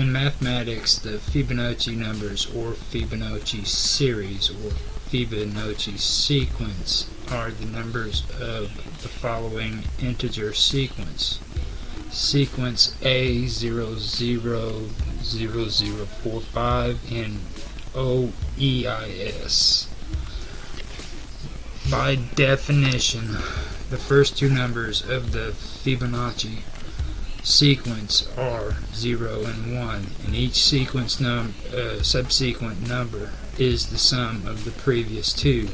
In mathematics, the Fibonacci numbers or Fibonacci series or Fibonacci sequence are the numbers of the following integer sequence. Sequence A000045 in OEIS. By definition, the first two numbers of the Fibonacci sequence are 0 and 1, and each subsequent number is the sum of the previous two.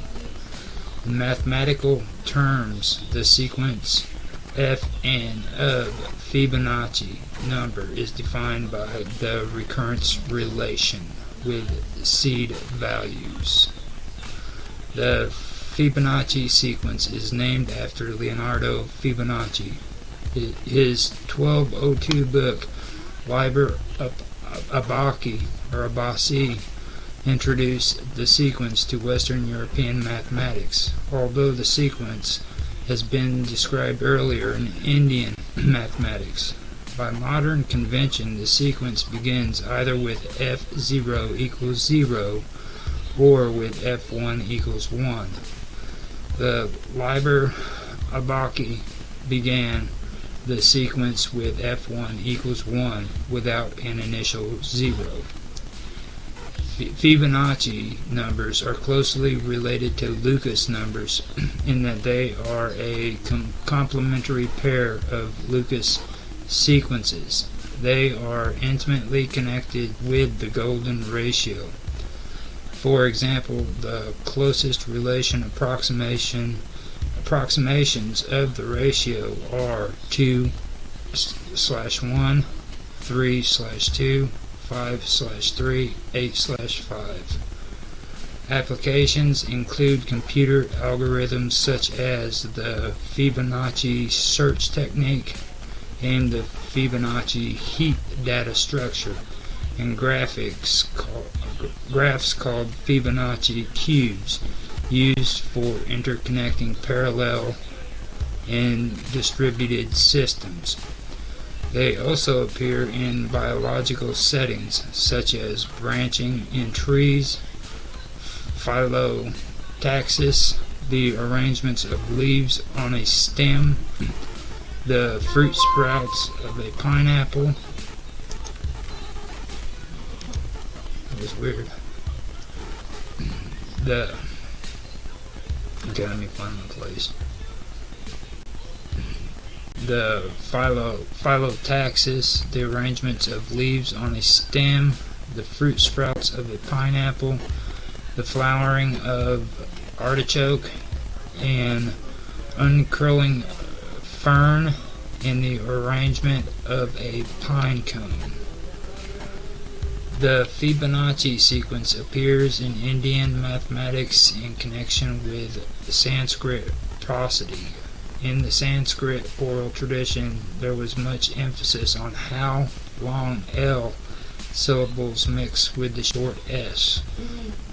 In mathematical terms, the sequence Fn of Fibonacci number is defined by the recurrence relation with seed values. The Fibonacci sequence is named after Leonardo Fibonacci. His 1202 book, Liber Abaci, introduced the sequence to Western European mathematics, although the sequence has been described earlier in Indian mathematics. By modern convention, the sequence begins either with F0 equals 0 or with F1 equals 1. The Liber Abaci began the sequence with F1 equals 1 without an initial 0. Fibonacci numbers are closely related to Lucas numbers in that they are a complementary pair of Lucas sequences. They are intimately connected with the golden ratio. For example, the closest relation approximations of the ratio are 2/1, 3/2, 5/3, 8/5. Applications include computer algorithms such as the Fibonacci search technique and the Fibonacci heap data structure, and graphs called Fibonacci cubes, used for interconnecting parallel and distributed systems. They also appear in biological settings such as branching in trees, phyllotaxis, the arrangements of leaves on a stem, the fruit sprouts of a pineapple. That was weird. Okay, let me find my place. The phyllotaxis, the arrangements of leaves on a stem, the fruit sprouts of a pineapple, the flowering of artichoke, and uncurling fern, and the arrangement of a pine cone. The Fibonacci sequence appears in Indian mathematics in connection with Sanskrit prosody. In the Sanskrit oral tradition, there was much emphasis on how long L syllables mix with the short S,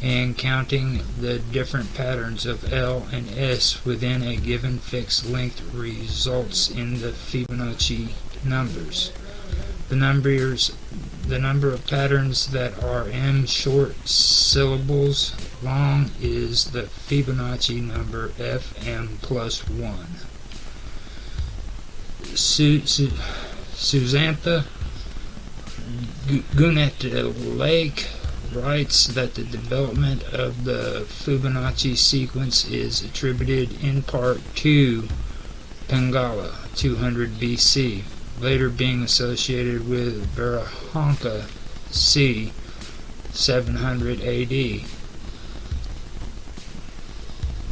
and counting the different patterns of L and S within a given fixed length results in the Fibonacci numbers. The number of patterns that are M short syllables long is the Fibonacci number Fm plus 1. Susantha Gunett-Lake writes that the development of the Fibonacci sequence is attributed in part to Pingala, 200 BC, later being associated with Varahanka, c. 700 AD,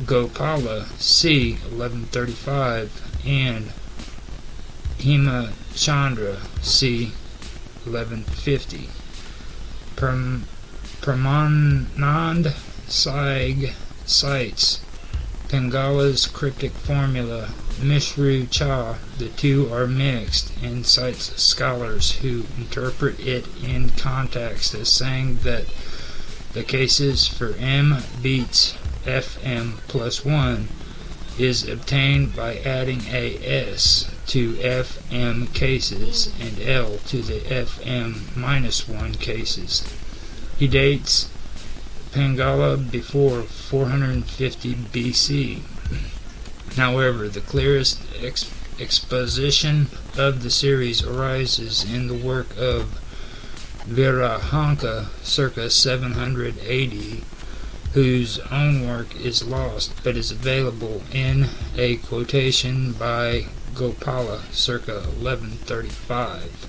Gopala, c. 1135, and Hemachandra, c. 1150. Pramanand cites Pingala's cryptic formula, Mishru Cha, the two are mixed, and cites scholars who interpret it in context as saying that the cases for M beats Fm plus 1 is obtained by adding a S to Fm cases and L to the Fm-1 cases. He dates Pangala before 450 BC. However, the clearest exposition of the series arises in the work of Virahanka circa 700 AD, whose own work is lost but is available in a quotation by Gopala circa 1135.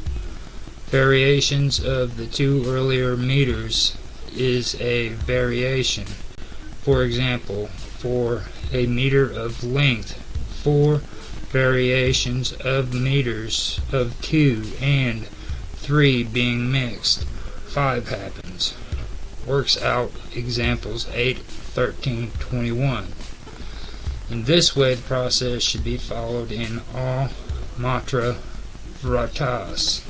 Variations of the two earlier meters is a variation. For example, for a meter of length, 4 variations of meters of 2 and 3 being mixed, 5 happens. Works out examples 8, 13, 21. In this way, the process should be followed in all matra vratas,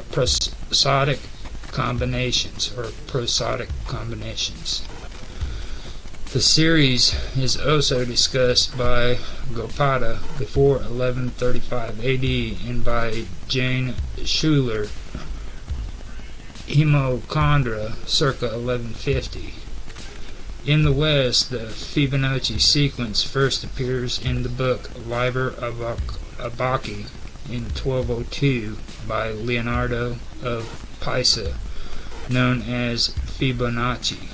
prosodic combinations or prosodic combinations. The series is also discussed by Gopada before 1135 AD and by Jane Schuler Hemochandra circa 1150. In the West, the Fibonacci sequence first appears in the book Liber Abaci in 1202 by Leonardo of Pisa, known as Fibonacci.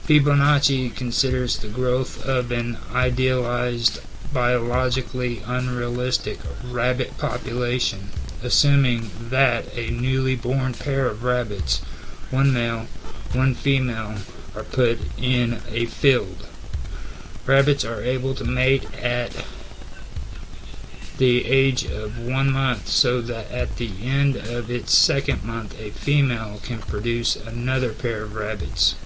Fibonacci considers the growth of an idealized, biologically unrealistic rabbit population, assuming that a newly born pair of rabbits, one male, one female, are put in a field. Rabbits are able to mate at the age of 1 month, so that at the end of its second month a female can produce another pair of rabbits.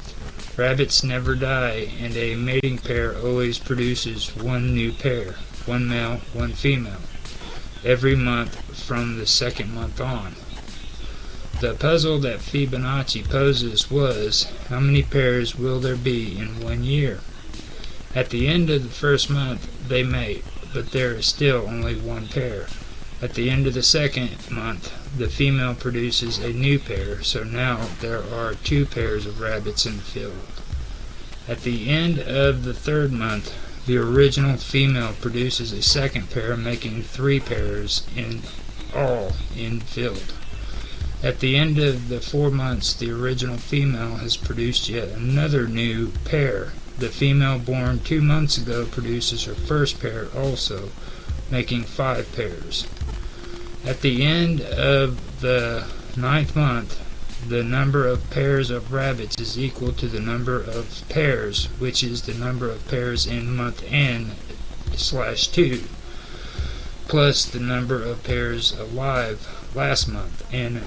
Rabbits never die, and a mating pair always produces one new pair, one male, one female, every month from the second month on. The puzzle that Fibonacci poses was, how many pairs will there be in 1 year? At the end of the first month they mate, but there is still only one pair. At the end of the second month, the female produces a new pair, so now there are 2 pairs of rabbits in the field. At the end of the third month, the original female produces a second pair, making 3 pairs in all in the field. At the end of the 4 months, the original female has produced yet another new pair. The female born 2 months ago produces her first pair also, making 5 pairs. At the end of the 9th month, the number of pairs of rabbits is equal to the number of pairs, which is the number of pairs in month n/2, plus the number of pairs alive last month, n/1.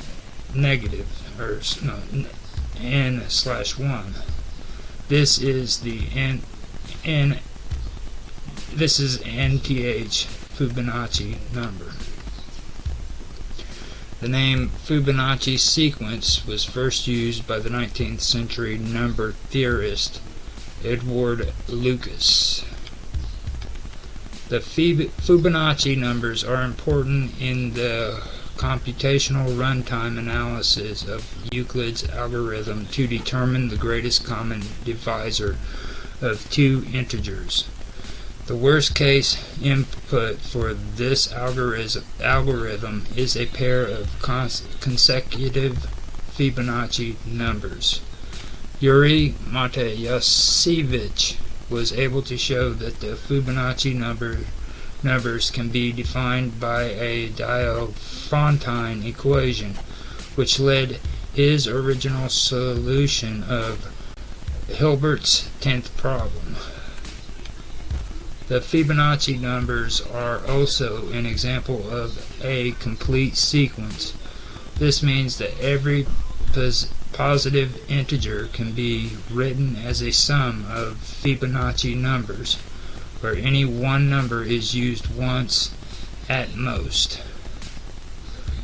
This is the nth Fibonacci number. The name Fibonacci sequence was first used by the 19th century number theorist Edward Lucas. The Fibonacci numbers are important in the computational runtime analysis of Euclid's algorithm to determine the greatest common divisor of 2 integers. The worst case input for this algorithm is a pair of consecutive Fibonacci numbers. Yuri Matejasiewicz was able to show that the Fibonacci numbers can be defined by a Diophantine equation, which led his original solution of Hilbert's 10th problem. The Fibonacci numbers are also an example of a complete sequence. This means that every positive integer can be written as a sum of Fibonacci numbers, where any one number is used once at most.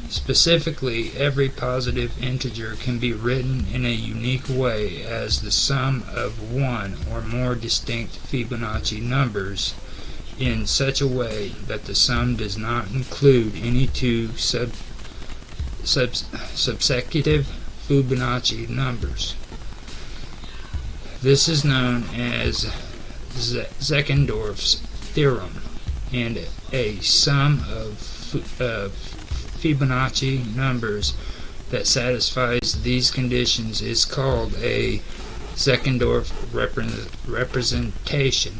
Specifically, every positive integer can be written in a unique way as the sum of one or more distinct Fibonacci numbers in such a way that the sum does not include any two subsecutive Fibonacci numbers. This is known as Zeckendorf's theorem, and a sum of Fibonacci numbers that satisfies these conditions is called a Zeckendorf representation.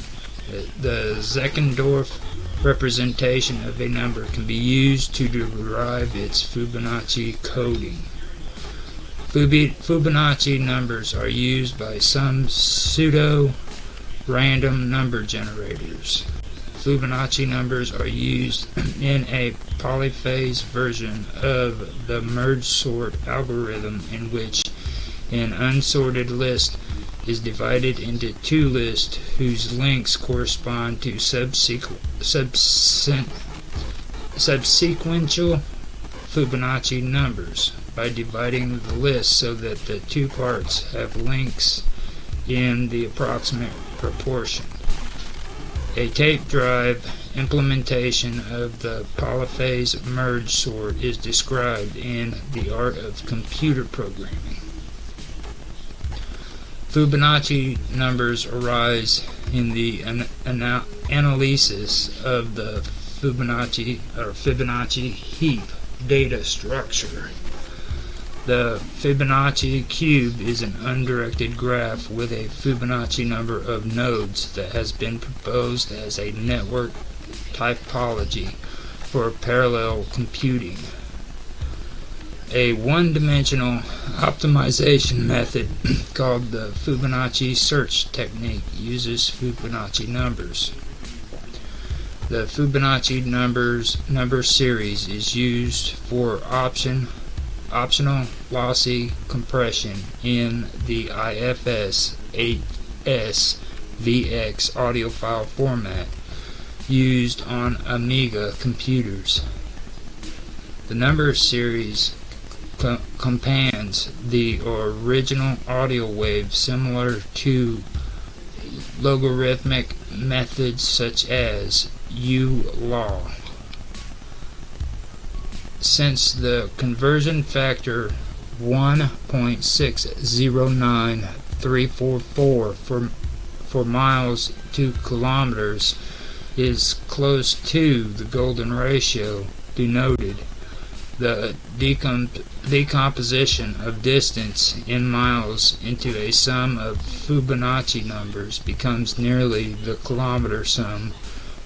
The Zeckendorf representation of a number can be used to derive its Fibonacci coding. Fibonacci numbers are used by some pseudo-random number generators. Fibonacci numbers are used in a polyphase version of the merge sort algorithm, in which an unsorted list is divided into two lists whose links correspond to subsequential Fibonacci numbers by dividing the list so that the two parts have links in the approximate proportion. A tape drive implementation of the polyphase merge sort is described in The Art of Computer Programming. Fibonacci numbers arise in the analysis of the Fibonacci heap data structure. The Fibonacci cube is an undirected graph with a Fibonacci number of nodes that has been proposed as a network typology for parallel computing. A one-dimensional optimization method called the Fibonacci search technique uses Fibonacci numbers. The Fibonacci number series is used for optional lossy compression in the IFS 8S VX audio file format used on Amiga computers. The number series compans the original audio wave similar to logarithmic methods such as U-law. Since the conversion factor 1.609344 for miles to kilometers is close to the golden ratio denoted, the decomposition of distance in miles into a sum of Fibonacci numbers becomes nearly the kilometer sum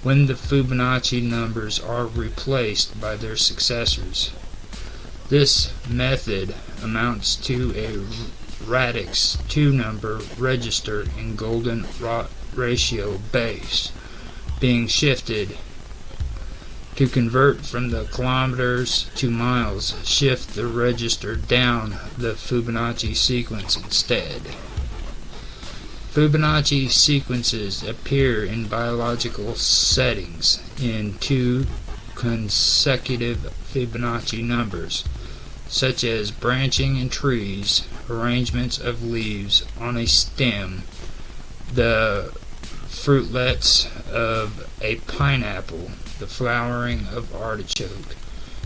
when the Fibonacci numbers are replaced by their successors. This method amounts to a radix 2-number register in golden ratio base being shifted. To convert from the kilometers to miles, shift the register down the Fibonacci sequence instead. Fibonacci sequences appear in biological settings in two consecutive Fibonacci numbers, such as branching in trees, arrangements of leaves on a stem, the fruitlets of a pineapple, the flowering of artichoke,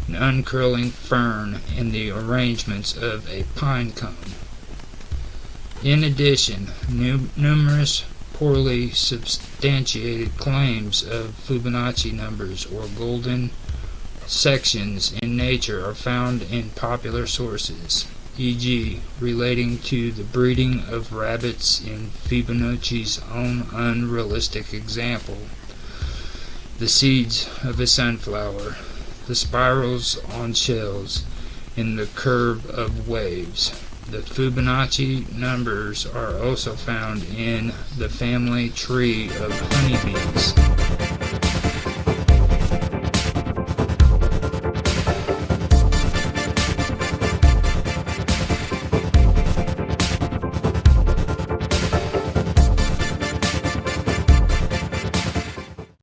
an uncurling fern, and the arrangements of a pine cone. In addition, numerous poorly substantiated claims of Fibonacci numbers or golden sections in nature are found in popular sources, e.g., relating to the breeding of rabbits in Fibonacci's own unrealistic example, the seeds of a sunflower, the spirals on shells, and the curve of waves. The Fibonacci numbers are also found in the family tree of honeybees.